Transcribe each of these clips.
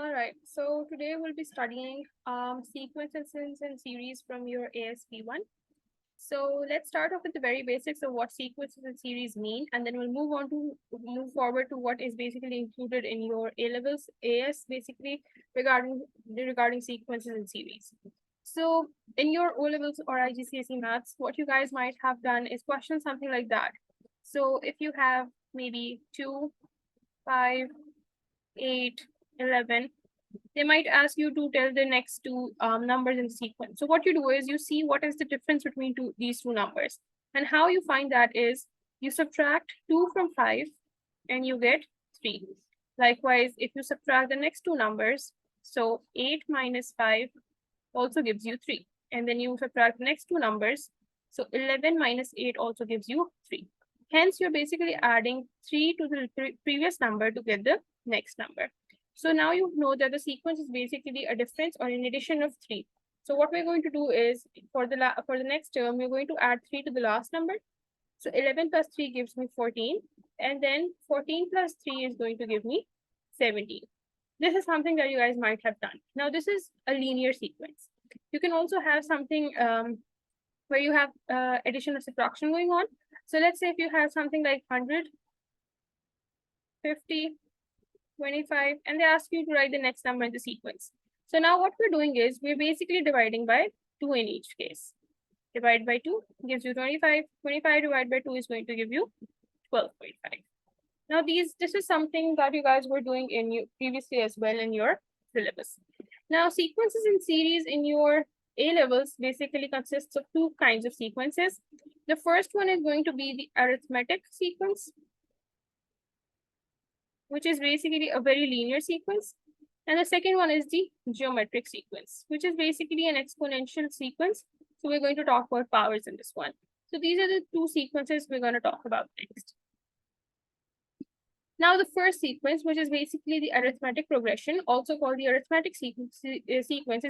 All right, so today we'll be studying sequences and series from your ASP1. So let's start off with the very basics of what sequences and series mean, and then we'll move forward to what is basically included in your A levels AS basically regarding sequences and series. So in your O levels or IGCSE maths, what you guys might have done is question something like that. So if you have maybe 2, 5, 8, 11, they might ask you to tell the next two numbers in sequence. So what you do is you see what is the difference between these two numbers. And how you find that is you subtract 2 from 5 and you get 3. Likewise, if you subtract the next two numbers, so 8 minus 5 also gives you 3. And then you subtract the next two numbers, so 11 minus 8 also gives you 3. Hence, you're basically adding 3 to the previous number to get the next number. So now you know that the sequence is basically a difference or an addition of 3. So what we're going to do is for the next term, we're going to add 3 to the last number. So 11 plus 3 gives me 14. And then 14 plus 3 is going to give me 17. This is something that you guys might have done. Now, this is a linear sequence. You can also have something where you have addition or subtraction going on. So let's say if you have something like 100, 50, 25, and they ask you to write the next number in the sequence. So now what we're doing is we're basically dividing by 2 in each case. Divide by 2 gives you 25. 25 divided by 2 is going to give you 12.5. Now this is something that you guys were doing in you previously as well in your syllabus. Now sequences in series in your A levels basically consists of two kinds of sequences. The first one is going to be the arithmetic sequence, which is basically a very linear sequence. And the second one is the geometric sequence, which is basically an exponential sequence. So we're going to talk about powers in this one. So these are the two sequences we're going to talk about next. Now, the first sequence, which is basically the arithmetic progression, also called the arithmetic sequence, is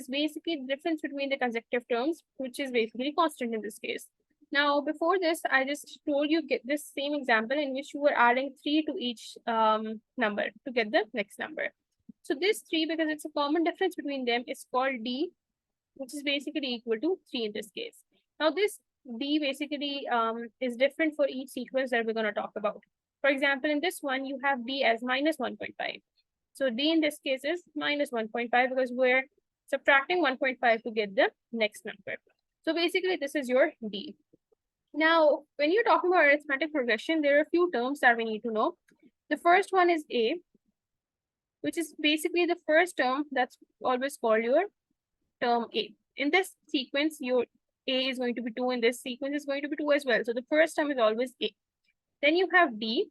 basically the difference between the consecutive terms, which is basically constant in this case. Now, before this, I just told you get this same example in which you were adding 3 to each number to get the next number. So this 3, because it's a common difference between them, is called D, which is basically equal to 3 in this case. Now, this D basically is different for each sequence that we're going to talk about. For example, in this one, you have D as minus 1.5. So D in this case is minus 1.5 because we're subtracting 1.5 to get the next number. So basically, this is your D. Now, when you're talking about arithmetic progression, there are a few terms that we need to know. The first one is A, which is basically the first term that's always called your term A. In this sequence, your A is going to be 2. In this sequence is going to be 2 as well. So the first term is always A. Then you have D,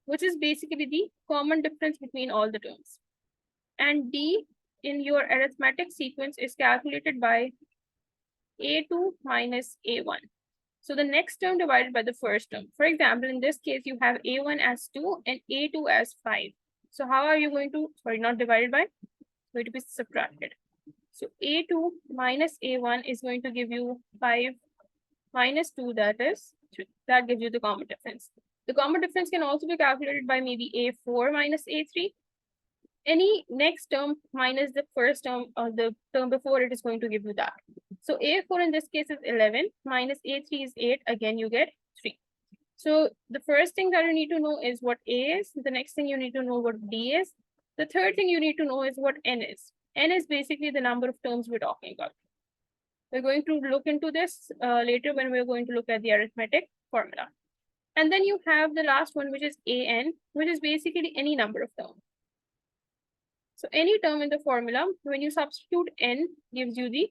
which is basically the common difference between all the terms. And D in your arithmetic sequence is calculated by A2 minus A1. So the next term divided by the first term. For example, in this case, you have A1 as 2 and A2 as 5. So how are you going to, not divided by, going to be subtracted. So A2 minus A1 is going to give you 5 minus 2, that is 3. That gives you the common difference. The common difference can also be calculated by maybe A4 minus A3. Any next term minus the first term or the term before it is going to give you that. So A4 in this case is 11 minus A3 is 8. Again, you get 3. So the first thing that you need to know is what A is. The next thing you need to know what D is. The third thing you need to know is what N is. N is basically the number of terms we're talking about. We're going to look into this later when we're going to look at the arithmetic formula. And then you have the last one, which is AN, which is basically any number of terms. So any term in the formula, when you substitute N, gives you the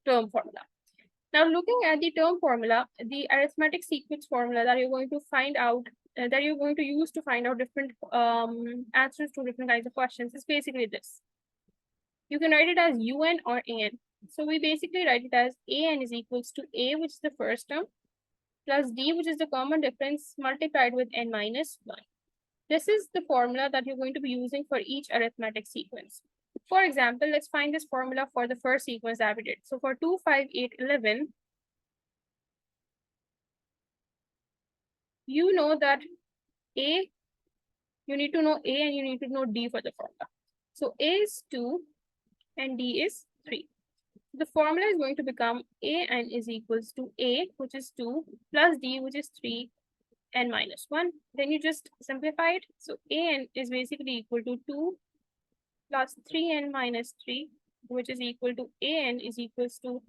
term formula. Now, looking at the term formula, the arithmetic sequence formula that you're going to find out, that you're going to use to find out different answers to different kinds of questions is basically this. You can write it as UN or AN. So we basically write it as AN is equals to A, which is the first term, plus D, which is the common difference, multiplied with N minus 1. This is the formula that you're going to be using for each arithmetic sequence. For example, let's find this formula for the first sequence that we did. So for 2, 5, 8, 11, you know that A, you need to know A and you need to know D for the formula. So A is 2 and D is 3. The formula is going to become AN is equals to A, which is 2, plus D, which is 3, n minus 1. Then you just simplify it. So AN is basically equal to 2 plus 3n minus 3, which is equal to AN is equals to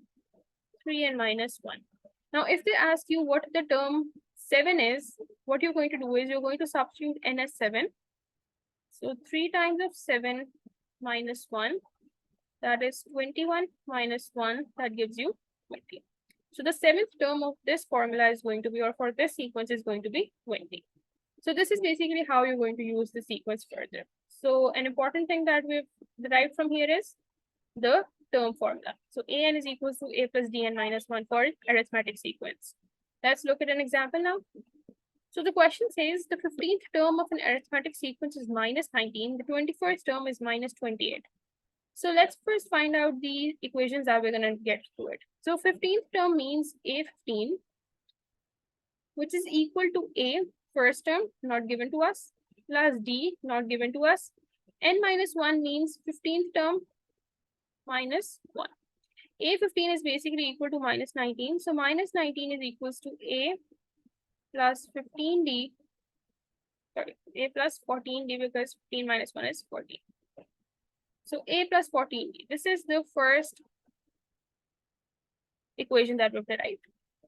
3n minus 1. Now, if they ask you what the term 7 is, what you're going to do is you're going to substitute n as 7. So 3 times of 7 minus 1, that is 21 minus 1, that gives you 20. So the seventh term of this formula is going to be, or for this sequence is going to be 20. So this is basically how you're going to use the sequence further. So an important thing that we've derived from here is the term formula. So AN is equals to A plus DN minus 1 for arithmetic sequence. Let's look at an example now. So the question says the 15th term of an arithmetic sequence is minus 19. The 21st term is minus 28. So let's first find out the equations that we're going to get to it. So 15th term means A15, which is equal to A, first term, not given to us, plus D, not given to us. N minus 1 means 15th term minus 1. A15 is basically equal to minus 19. So minus 19 is equals to A plus 15D, sorry, A plus 14D, because 15 minus 1 is 14. So A plus 14D, this is the first equation that we've derived.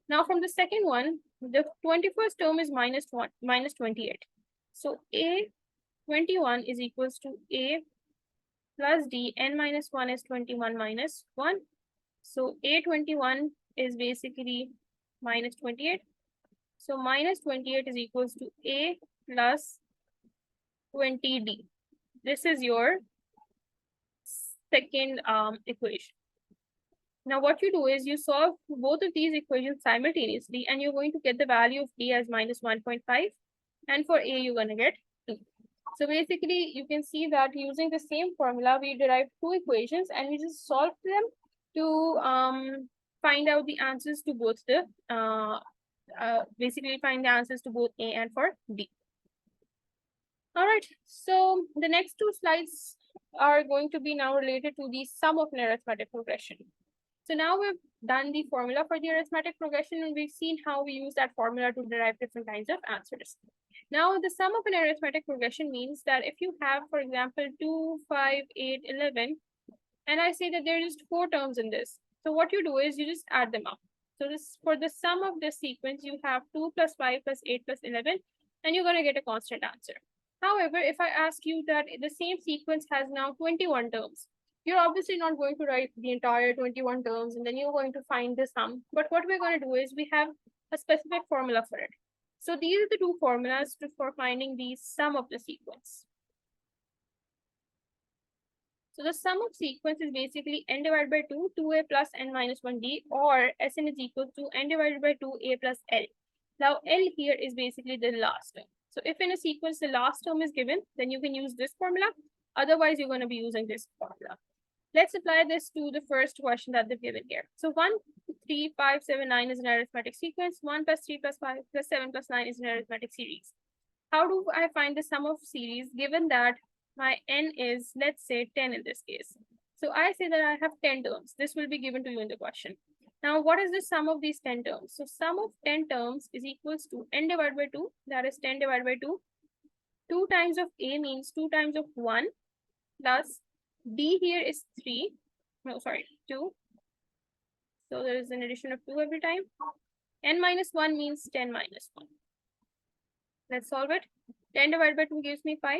Now from the second one, the 21st term is minus 28. So A21 is equals to A plus D, n minus 1 is 21 minus 1. So A21 is basically minus 28. So minus 28 is equals to A plus 20D. This is your second equation. Now what you do is you solve both of these equations simultaneously, and you're going to get the value of D as minus 1.5, and for A you're going to get 2. So basically you can see that using the same formula we derived two equations, and we just solved them to find out the answers to both the basically find the answers to both A and for D. All right, so the next two slides are going to be now related to the sum of an arithmetic progression. So now we've done the formula for the arithmetic progression, and we've seen how we use that formula to derive different kinds of answers. Now, the sum of an arithmetic progression means that if you have, for example, 2, 5, 8, 11, and I say that there are just 4 terms in this. So what you do is you just add them up. So this, for the sum of this sequence, you have 2 plus 5 plus 8 plus 11, and you're going to get a constant answer. However, if I ask you that the same sequence has now 21 terms, you're obviously not going to write the entire 21 terms and then you're going to find the sum. But what we're going to do is we have a specific formula for it. So these are the two formulas for finding the sum of the sequence. So the sum of sequence is basically n divided by 2, 2a plus n minus 1d, or Sn is equal to n divided by 2a plus L. Now L here is basically the last term. So if in a sequence the last term is given, then you can use this formula. Otherwise, you're going to be using this formula. Let's apply this to the first question that they've given here. So 1, 3, 5, 7, 9 is an arithmetic sequence. 1 plus 3 plus 5 plus 7 plus 9 is an arithmetic series. How do I find the sum of series given that my n is, let's say, 10 in this case? So I say that I have 10 terms. This will be given to you in the question. Now, what is the sum of these 10 terms? So sum of 10 terms is equals to n divided by 2. That is 10 divided by 2. 2 times of a means 2 times of 1 plus d here is 3. No, sorry, 2. So there is an addition of 2 every time. N minus 1 means 10 minus 1. Let's solve it. 10 divided by 2 gives me 5.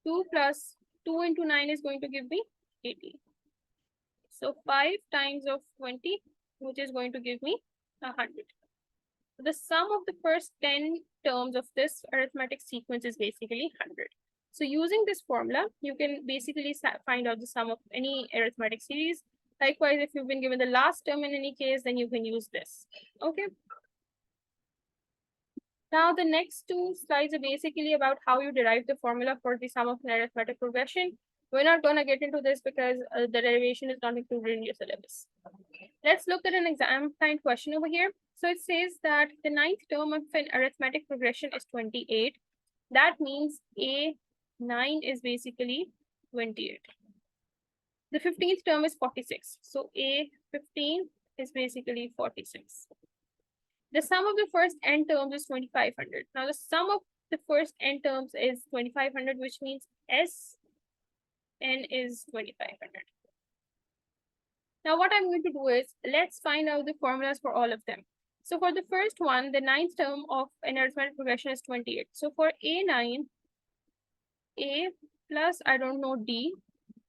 2 plus 2 into 9 is going to give me 80. So 5 times of 20, which is going to give me 100. The sum of the first 10 terms of this arithmetic sequence is basically 100. So using this formula, you can basically find out the sum of any arithmetic series. Likewise, if you've been given the last term in any case, then you can use this. Okay. Now, the next two slides are basically about how you derive the formula for the sum of an arithmetic progression. We're not going to get into this because the derivation is not included in your syllabus. Let's look at an exam kind question over here. So it says that the 9th term of an arithmetic progression is 28. That means A9 is basically 28. The 15th term is 46. So A15 is basically 46. The sum of the first n terms is 2500. Now the sum of the first n terms is 2500, which means Sn is 2500. Now what I'm going to do is, let's find out the formulas for all of them. So for the first one, the ninth term of an arithmetic progression is 28. So for A9, A plus, I don't know, D.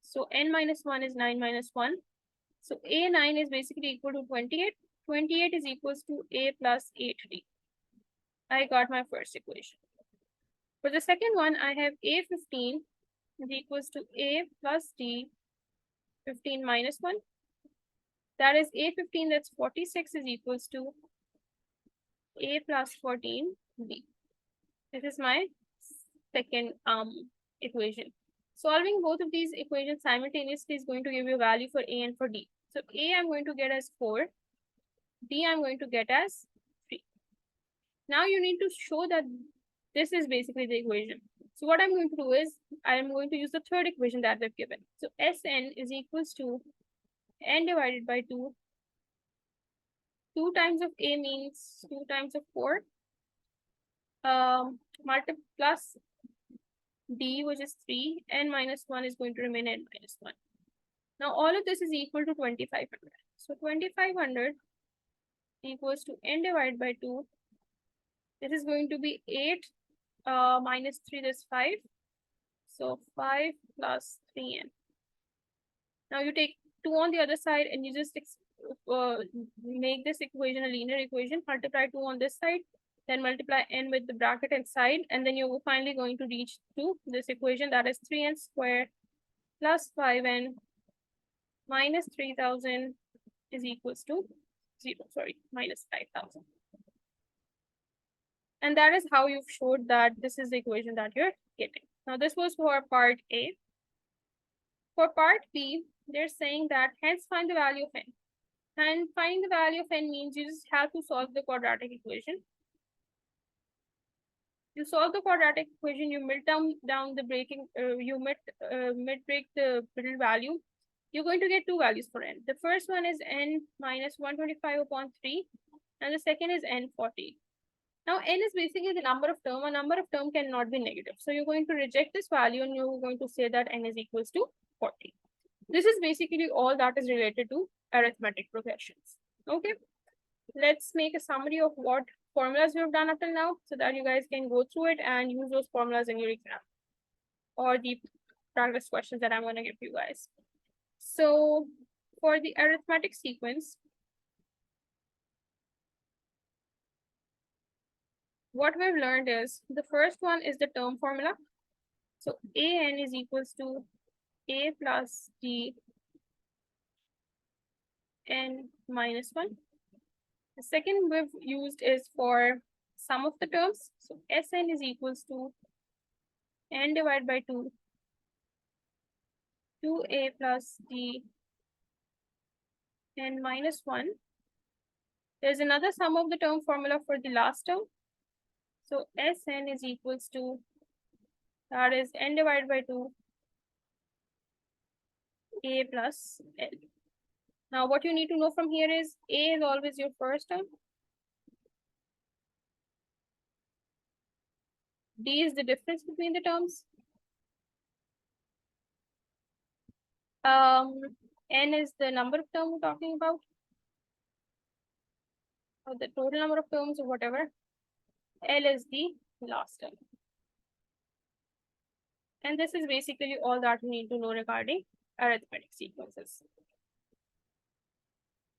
So n minus 1 is 9 minus 1. So A9 is basically equal to 28. 28 is equals to A plus 8D. I got my first equation. For the second one, I have A15 is equals to A plus D, 15 minus 1. That is A15, that's 46, is equals to A plus 14B. This is my second equation. Solving both of these equations simultaneously is going to give you a value for A and for D. So A I'm going to get as 4, D I'm going to get as 3. Now you need to show that this is basically the equation. So what I'm going to do is, I'm going to use the third equation that they've given. So Sn is equals to n divided by 2. 2 times of A means 2 times of 4. Multiply plus D, which is 3, n minus 1 is going to remain n minus 1. Now all of this is equal to 2500. So 2500 equals to n divided by 2. This is going to be 8 minus 3, that's 5. So 5 plus 3n. Now you take 2 on the other side and you just make this equation a linear equation. Multiply 2 on this side, then multiply n with the bracket inside, and then you're finally going to reach to this equation, that is 3n squared plus 5n minus 3000 is equals to 0, minus 5000. And that is how you've showed that this is the equation that you're getting. Now this was for part A. For part B, they're saying that hence find the value of n. And finding the value of n means you just have to solve the quadratic equation. You solve the quadratic equation, you mid down the breaking, mid break the middle value. You're going to get two values for n. The first one is n minus 125 upon 3, and the second is n 40. Now n is basically the number of term. A number of term cannot be negative. So you're going to reject this value and you're going to say that n is equals to 40. This is basically all that is related to arithmetic progressions. Okay, let's make a summary of what formulas we've done up till now so that you guys can go through it and use those formulas in your exam or the practice questions that I'm going to give you guys. So for the arithmetic sequence, what we've learned is the first one is the term formula. So an is equals to a plus d n minus 1. The second we've used is for sum of the terms. So Sn is equals to n divided by 2, 2a plus d n minus 1. There's another sum of the term formula for the last term. So Sn is equals to, that is n divided by 2, a plus l. Now what you need to know from here is a is always your first term. D is the difference between the terms. N is the number of terms we're talking about, or the total number of terms or whatever. L is the last term. And this is basically all that you need to know regarding arithmetic sequences.